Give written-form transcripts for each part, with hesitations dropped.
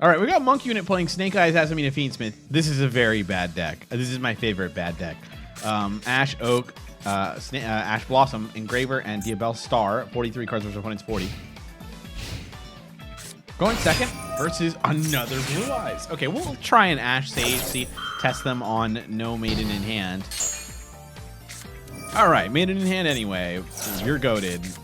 All right, we got Monk Unit playing Snake Eyes, Asamina, Fiendsmith. This is a very bad deck. This is my favorite bad deck. Ash, Oak, Ash Blossom, Engraver, and Diabell Star. 43 cards versus opponent's 40. Going second versus another Blue Eyes. Okay, we'll try an Ash save, see, test them on no Maiden in hand. All right, Maiden in hand anyway. You're goated.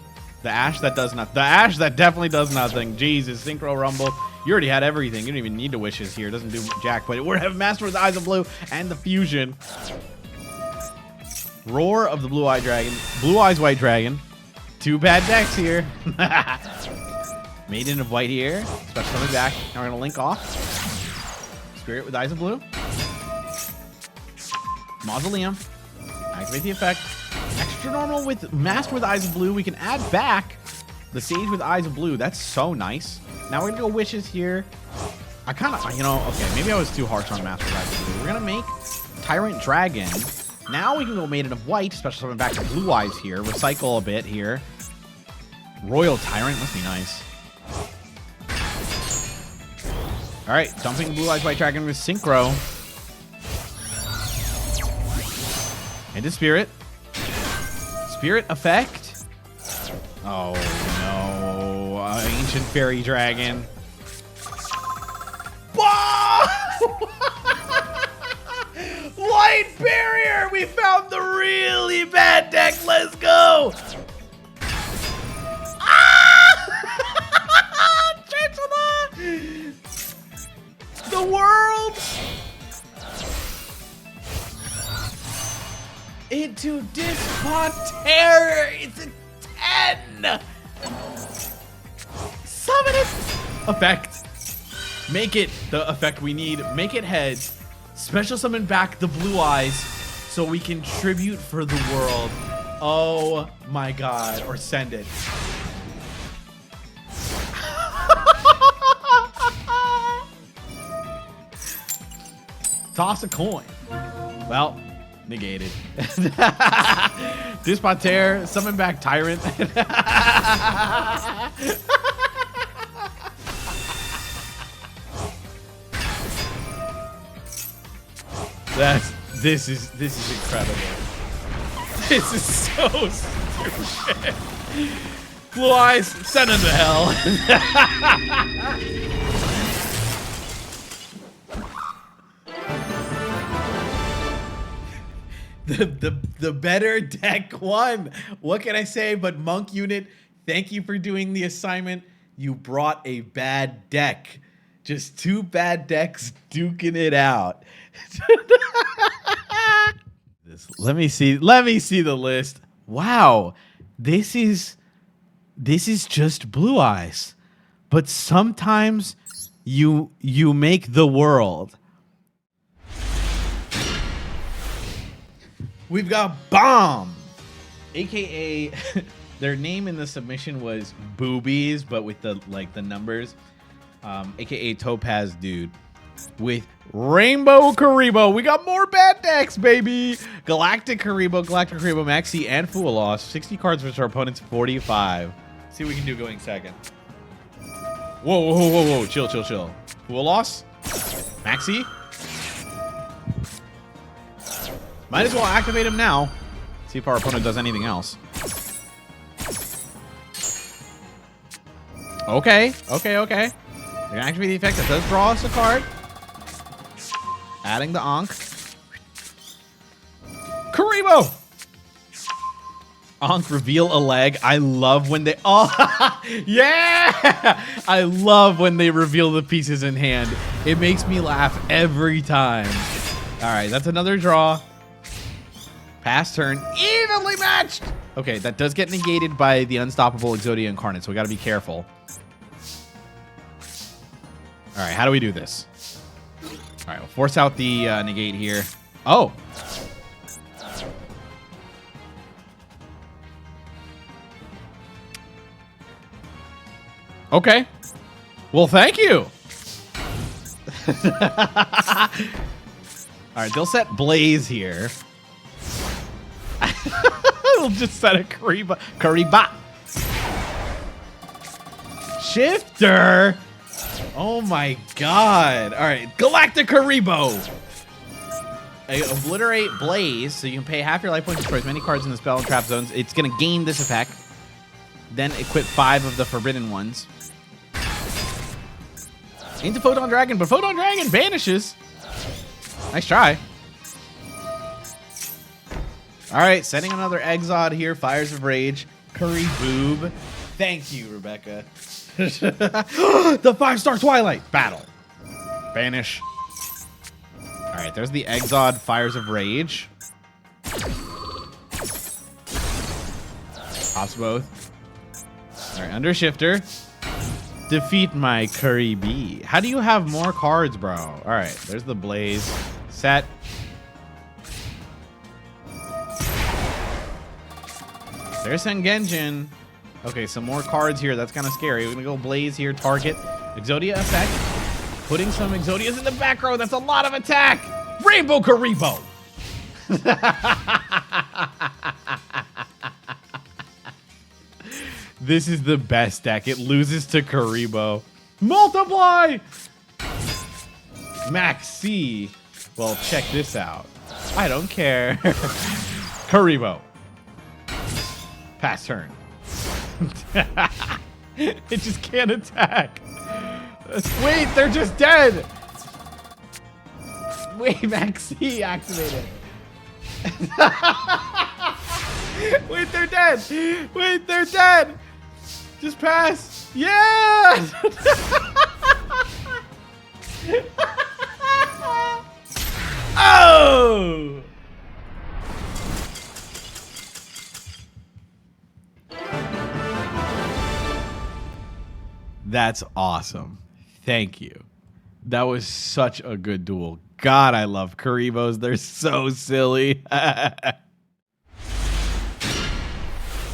The Ash that does nothing. The Ash that definitely does nothing. Jesus, Synchro Rumble. You already had everything. You don't even need the wishes here. It doesn't do jack, but we have Master with the Eyes of Blue and the Fusion. Roar of the Blue Eye Dragon. Blue Eyes White Dragon. Two bad decks here. Maiden of White here. Special coming back. Now we're going to link off. Spirit with Eyes of Blue. Mausoleum. Activate the effect. Extra normal with Master with Eyes of Blue. We can add back the Sage with Eyes of Blue. That's so nice. Now we're going to go Wishes here. I kind of, you know, okay, maybe I was too harsh on Master with Eyes of Blue. We're going to make Tyrant Dragon. Now we can go Maiden of White, special summon back to Blue Eyes here. Recycle a bit here. Royal Tyrant, must be nice. All right, dumping Blue Eyes White Dragon with Synchro. Into Spirit. Spirit effect. Oh no, Ancient Fairy Dragon. Light Barrier! We found the really bad deck. Let's go! The world! Into Dispoter! It's a 10! Summon it! Effect. Make it the effect we need. Make it heads. Special summon back the Blue Eyes so we can tribute for the world. Oh my god. Or send it. Toss a coin. Well, negated. Dispoter, summon back Tyrant. This is incredible. This is so stupid. Blue Eyes, send him to hell. The better deck won. What can I say? But Monk Unit, thank you for doing the assignment. You brought a bad deck. Just two bad decks duking it out. Let me see the list. Wow. This is just Blue Eyes. But sometimes you make the world. We've got Bomb, aka their name in the submission was Boobies, but with the numbers, aka Topaz Dude, with Rainbow Kuribo. We got more bad decks, baby. Galactic Kuribo, Maxi, and Fool Loss. 60 cards versus our opponent's 45. Let's see what we can do going second. Whoa. Chill. Fool Loss, Maxi. Might as well activate him now. See if our opponent does anything else. Okay. We're gonna activate the effect that does draw us a card. Adding the Ankh. Kuribo! Ankh, reveal a leg. I love when they... Oh, yeah! I love when they reveal the pieces in hand. It makes me laugh every time. All right, that's another draw. Pass turn, evenly matched. Okay, that does get negated by the unstoppable Exodia Incarnate, so we got to be careful. All right, how do we do this? All right, we'll force out the negate here. Oh. Okay. Well, thank you. All right, they'll set Blaze here. We'll just set a Kuriba. Shifter. Oh my god. All right, Galactic Kuribo. Obliterate Blaze, so you can pay half your life points to destroy as many cards in the spell and trap zones. It's going to gain this effect. Then equip 5 of the forbidden ones. Into Photon Dragon, but Photon Dragon vanishes. Nice try. All right, sending another Exod here. Fires of Rage. Kuriboob. Thank you, Rebecca. The 5-star Twilight battle. Banish. All right, there's the Exod Fires of Rage. Pops both. All right, Undershifter. Defeat my Kuribo. How do you have more cards, bro? All right, there's the Blaze. Set. There's Sengenjin. Okay, some more cards here. That's kind of scary. We're going to go Blaze here. Target. Exodia effect. Putting some Exodias in the back row. That's a lot of attack. Rainbow Kuribo. This is the best deck. It loses to Kuribo. Multiply! Max C. Well, check this out. I don't care. Kuribo. Pass turn. It just can't attack. Wait, they're just dead. Wait, Max C activated. Wait, they're dead. Wait, they're dead. Just pass. Yeah. Oh. That's awesome. Thank you. That was such a good duel. God, I love Kuribos. They're so silly.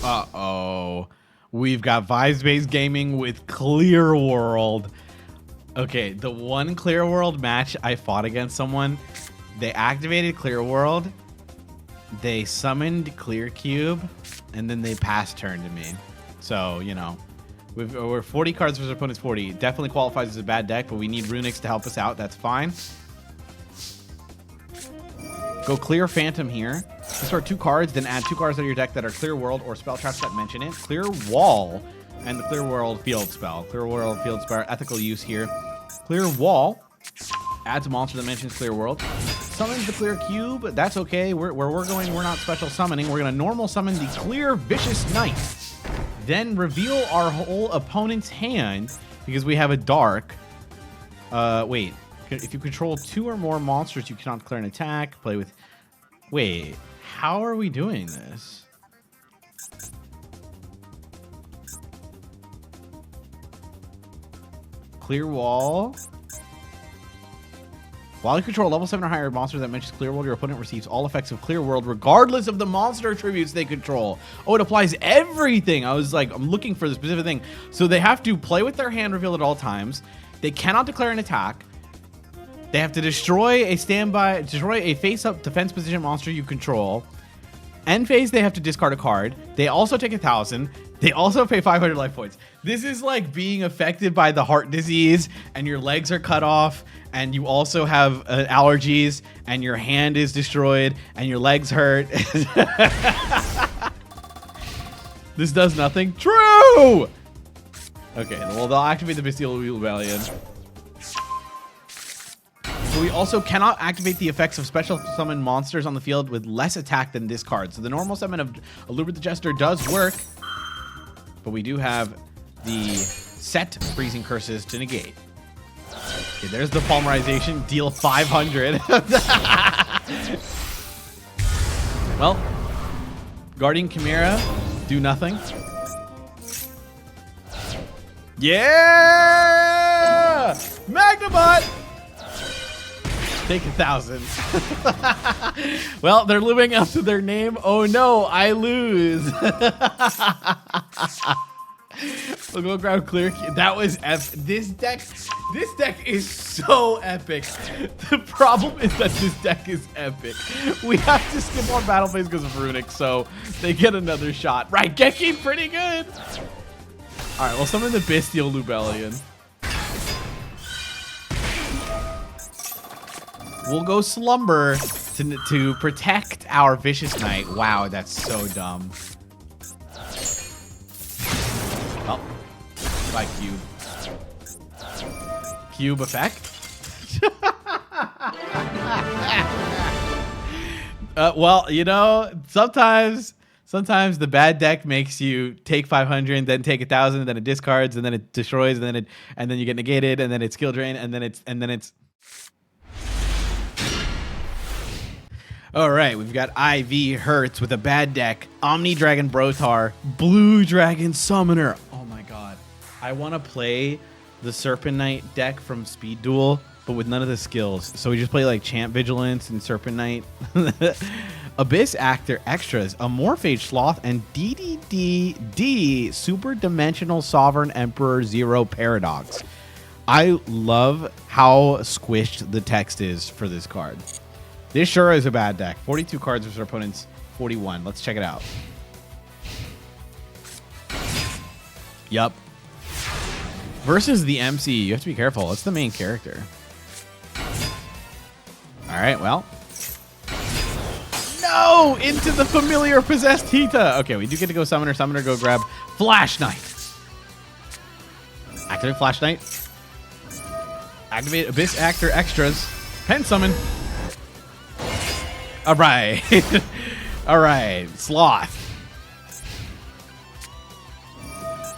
Uh-oh. We've got Vibes-based gaming with Clear World. Okay, the one Clear World match I fought against someone, they activated Clear World, they summoned Clear Cube, and then they pass turn to me. So, you know, we're 40 cards versus our opponent's 40. Definitely qualifies as a bad deck, but we need Runics to help us out. That's fine. Go Clear Phantom here. Discard 2 cards, then add 2 cards out of your deck that are Clear World or spell traps that mention it. Clear Wall and the Clear World Field Spell. Clear World Field Spell, ethical use here. Clear Wall adds a monster that mentions Clear World. Summons the Clear Cube. That's okay. Where we're going, we're not special summoning. We're going to normal summon the Clear Vicious Knight. Then reveal our whole opponent's hand because we have a dark. Wait. If you control 2 or more monsters, you cannot declare an attack. Play with... Wait. How are we doing this? Clear Wall. While you control level 7 or higher monster that mentions Clear World, your opponent receives all effects of Clear World regardless of the monster attributes they control. Oh, it applies everything. I was like, I'm looking for the specific thing. So they have to play with their hand reveal at all times. They cannot declare an attack. They have to destroy a face-up defense position monster you control. End phase, they have to discard a card. They also take 1,000. They also pay 500 life points. This is like being affected by the heart disease and your legs are cut off and you also have allergies and your hand is destroyed and your legs hurt. This does nothing. True! Okay, well, they'll activate the Bestial Rebellion. So we also cannot activate the effects of special summon monsters on the field with less attack than this card. So the normal summon of Allure the Jester does work, but we do have the set Freezing Curses to negate. Okay, there's the Polymerization. Deal 500. Well, Guardian Chimera, do nothing. Yeah! Magnabot! Take 1,000. Well, they're living up to their name. Oh no, I lose. We'll go grab Clear. That was epic. This deck is so epic. The problem is that this deck is epic. We have to skip on battle phase because of Runic, so they get another shot. Right, Geki, pretty good. All right, we'll summon the Bestial Rebellion. We'll go slumber to protect our Vicious Knight. Wow, that's so dumb. Oh, by Cube. Cube effect? Well, you know, sometimes the bad deck makes you take 500, then take 1,000, then it discards, and then it destroys, and then you get negated, and then it's skill drain, and then it's. All right, we've got IV Herz with a bad deck, Omni Dragon Brotar, Blue Dragon Summoner. Oh my god, I want to play the Serpent Knight deck from Speed Duel, but with none of the skills. So we just play like Champ Vigilance and Serpent Knight. Abyss Actor Extras, Amorphage Sloth, and DDD Super Dimensional Sovereign Emperor Zero Paradox. I love how squished the text is for this card. This sure is a bad deck. 42 cards versus our opponent's 41. Let's check it out. Yup. Versus the MC, you have to be careful. It's the main character. All right, well. No! Into the familiar possessed Hita. Okay, we do get to go summoner. Summoner, go grab Flash Knight. Activate Flash Knight. Activate Abyss Actor Extras. Pen summon. All right. All right. Sloth.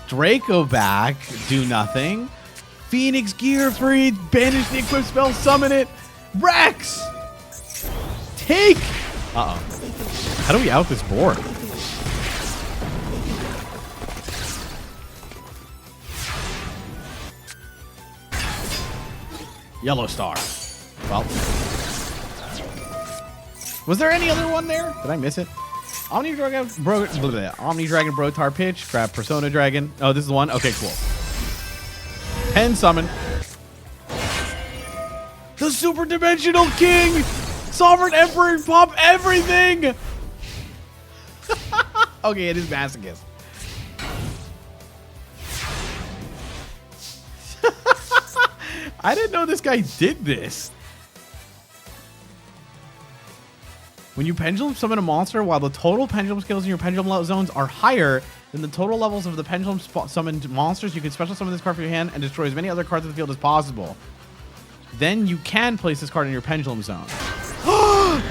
Draco back. Do nothing. Phoenix Gear Free. Banish the equip spell. Summon it. Rex. Take. Uh-oh. How do we out this board? Yellow Star. Well. Was there any other one there? Did I miss it? Omni Dragon Brotar pitch. Grab Persona Dragon. Oh, this is the one? Okay, cool. Pen summon. The Super Dimensional King! Sovereign Emperor, pop everything! Okay, it is Masochist. I didn't know this guy did this. When you pendulum summon a monster, while the total pendulum skills in your pendulum zones are higher than the total levels of the pendulum summoned monsters, you can special summon this card from your hand and destroy as many other cards in the field as possible. Then you can place this card in your pendulum zone.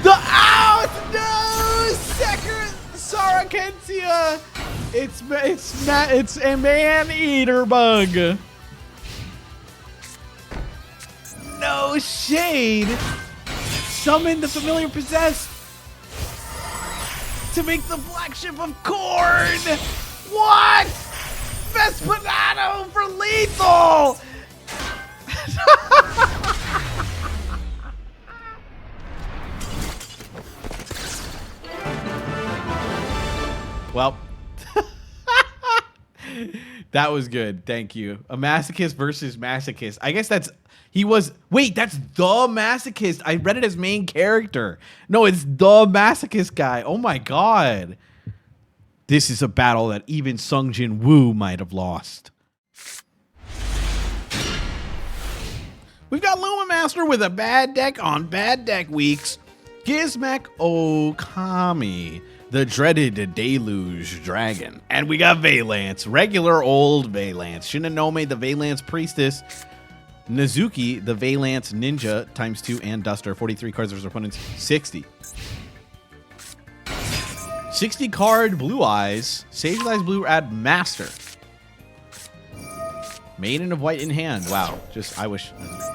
The out! No! Sarakensia! It's a man-eater bug. No shade! Summon the familiar possessed to make the black ship of corn! What? Vesperado for lethal! Well, that was good. Thank you. A masochist versus masochist. I guess that's... He was... Wait, that's the masochist. I read it as main character. No, it's the masochist guy. Oh my god. This is a battle that even Sungjin Woo might have lost. We've got Luma Master with a bad deck on bad deck weeks. Gizmek Okami, the dreaded Deluge Dragon. And we got Valance, regular old Valance. Shinonome, the Valance Priestess. Nazuki, the Valance Ninja, ×2 and Duster. 43 cards versus opponents, 60. 60 card Blue Eyes. Sage Eyes Blue, add Master. Maiden of White in hand. Wow. Just, I wish,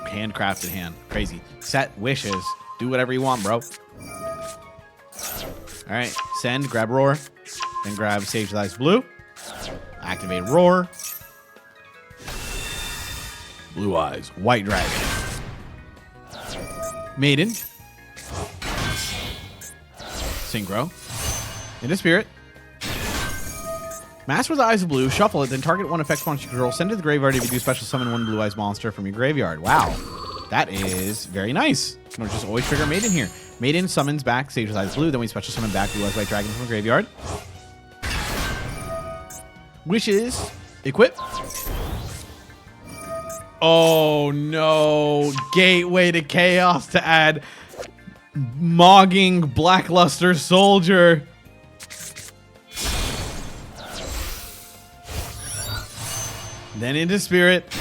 handcrafted hand. Crazy. Set wishes. Do whatever you want, bro. All right. Send, grab Roar. Then grab Sage Eyes Blue. Activate Roar. Blue Eyes, White Dragon. Maiden. Synchro. Into Spirit. Master with the Eyes of Blue, shuffle it, then target one effect monster you control, send it to the graveyard if you do special summon one Blue Eyes monster from your graveyard. Wow. That is very nice. We'll just always trigger Maiden here. Maiden summons back Sage with Eyes Blue, then we special summon back Blue Eyes White Dragon from the graveyard. Wishes. Equip. Oh no. Gateway to Chaos to add Mogging Blackluster Soldier. Then into Spirit.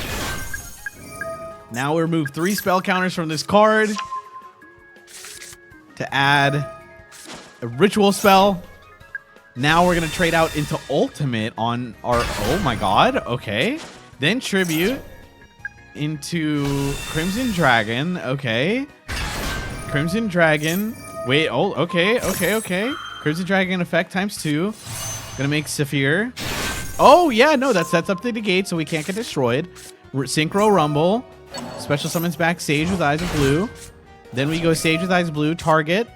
Now we remove 3 spell counters from this card to add a ritual spell. Now we're going to trade out into Ultimate on our... Oh my god. Okay. Then Tribute into Crimson Dragon. Okay. Crimson Dragon. Wait. Oh, okay. Crimson Dragon effect ×2. Gonna make Saphir. Oh, yeah. No, that sets up the negate so we can't get destroyed. Synchro Rumble. Special summons back Sage with Eyes of Blue. Then we go Sage with Eyes of Blue. Target.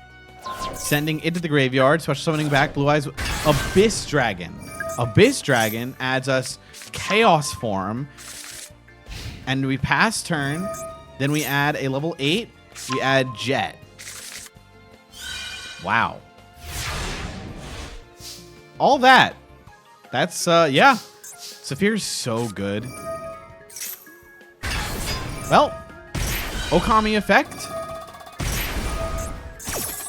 Sending into the graveyard. Special summoning back Blue Eyes. Abyss Dragon. Abyss Dragon adds us Chaos Form. And we pass turn. Then we add a level 8. We add Jet. Wow. All that. That's, yeah. Saphir's so good. Well, Okami effect.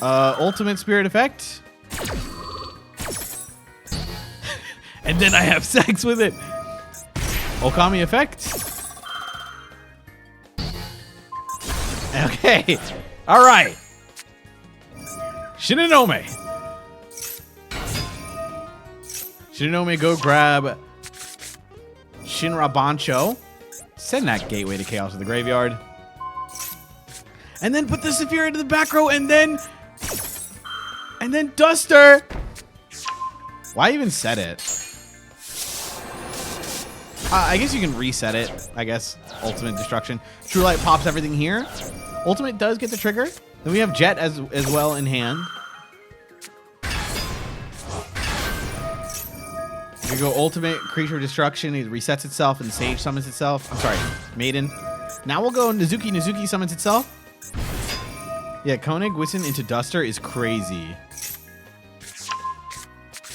Ultimate Spirit effect. And then I have sex with it. Okami effect. Okay. All right. Shinonome. Shinonome, go grab Shinra Bancho. Send that Gateway to Chaos to the graveyard. And then put the Saphir into the back row and then Duster. Why even set it? I guess you can reset it. I guess Ultimate Destruction. True Light pops everything here. Ultimate does get the trigger. Then we have Jet as well in hand. We go Ultimate Creature Destruction. It resets itself and Sage summons itself. I'm sorry, Maiden. Now we'll go Nizuki. Nizuki summons itself. Yeah, Koenig Whiston into Duster is crazy.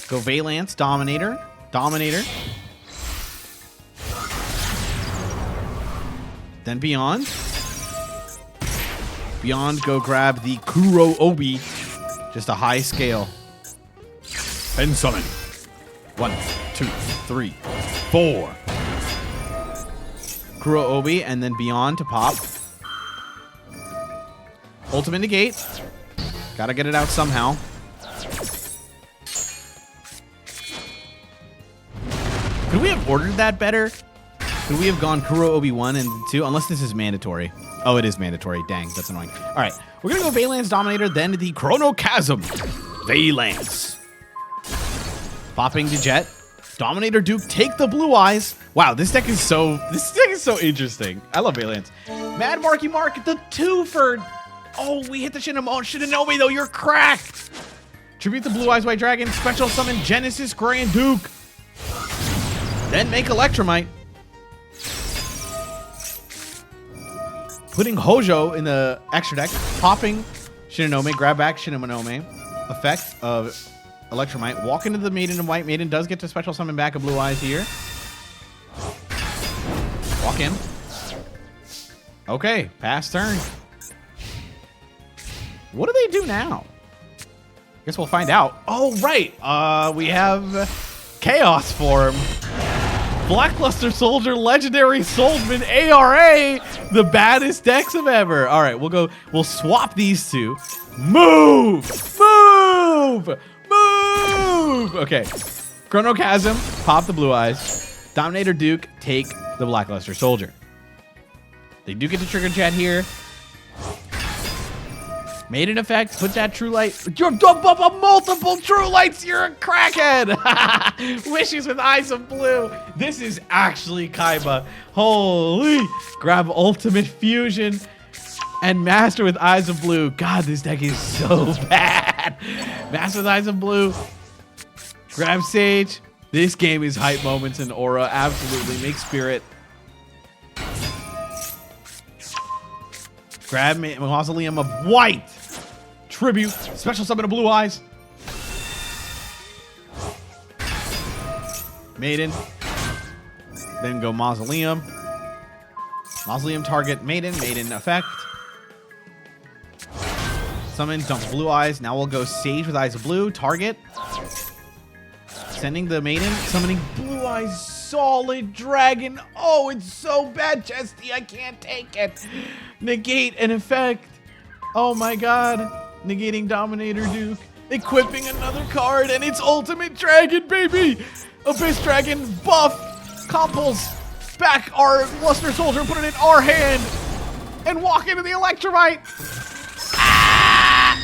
Go Valance, Dominator. Dominator. Then Beyond. Beyond, go grab the Kuro Obi. Just a high scale. And summon. 1, 2, 3, 4. Kuro Obi, and then Beyond to pop. Ultimate negate. Gotta get it out somehow. Could we have ordered that better? Could we have gone Kuro Obi 1 and 2? Unless this is mandatory. Oh, it is mandatory. Dang, that's annoying. All right, we're gonna go Valance Dominator, then the Chrono Chasm. Valance. Popping to Jet. Dominator Duke, take the Blue Eyes. Wow, this deck is so interesting. I love Valance. Mad Marky Mark, the 2 for... Oh, we hit the Shinonome though, you're cracked. Tribute the Blue Eyes White Dragon, special summon Genesis Grand Duke. Then make Electromite. Putting Hojo in the extra deck, popping Shinonome, grab back Shinonome. Effect of Electromite. Walk into the Maiden in White. Maiden does get to special summon back a Blue Eyes here. Walk in. Okay, pass turn. What do they do now? Guess we'll find out. Oh, right. We have Chaos Form. Blackluster Soldier, Legendary Soulsman, ARA, the baddest decks of ever. All right, we'll swap these two. Move! Okay. Chrono Chasm, pop the Blue Eyes. Dominator Duke, take the Blackluster Soldier. They do get to trigger Jet here. Maiden effect, put that True Light. You're multiple True Lights, you're a crackhead. Wishes with Eyes of Blue. This is actually Kaiba. Holy. Grab Ultimate Fusion and Master with Eyes of Blue. God, this deck is so bad. Master with Eyes of Blue. Grab Sage. This game is hype moments and aura. Absolutely. Make Spirit. Grab Mausoleum of White. Tribute. Special summon of Blue Eyes. Maiden. Then go Mausoleum. Mausoleum target maiden effect. Summon dump blue eyes. Now we'll go Sage with eyes of blue. Target. Sending the maiden. Summoning blue eyes. Solid dragon. Oh, it's so bad, Chesty. I can't take it. Negate an effect. Oh my god. Negating Dominator Duke. Equipping another card, and it's Ultimate Dragon, baby. Abyss Dragon buff. Compulse back our Luster Soldier and put it in our hand. And walk into the Electrovite. Ah!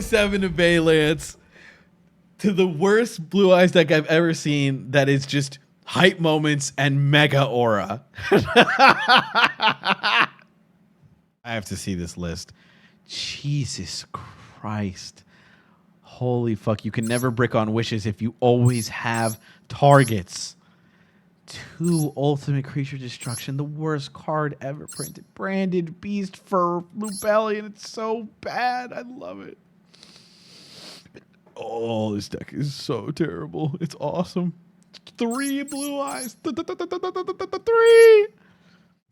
07 to Baylance to the worst Blue Eyes deck I've ever seen that is just hype moments and mega aura. I have to see this list. Jesus Christ. Holy fuck. You can never brick on wishes if you always have targets. 2 Ultimate Creature Destruction. The worst card ever printed. Branded Beast for Lubellion. It's so bad. I love it. Oh, this deck is so terrible. It's awesome. 3 Blue Eyes. 3.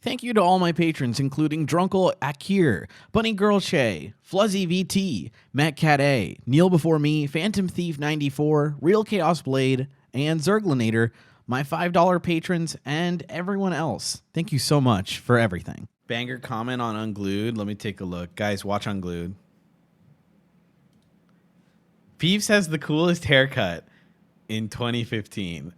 Thank you to all my patrons, including Drunkle Akir, Bunny Girl Shay, Fluzzy VT, Matt Cat A, Neil Before Me, Phantom Thief 94, Real Chaos Blade, and Zerglinator, my $5 patrons, and everyone else. Thank you so much for everything. Banger comment on Unglued. Let me take a look. Guys, watch Unglued. Peeves has the coolest haircut in 2015.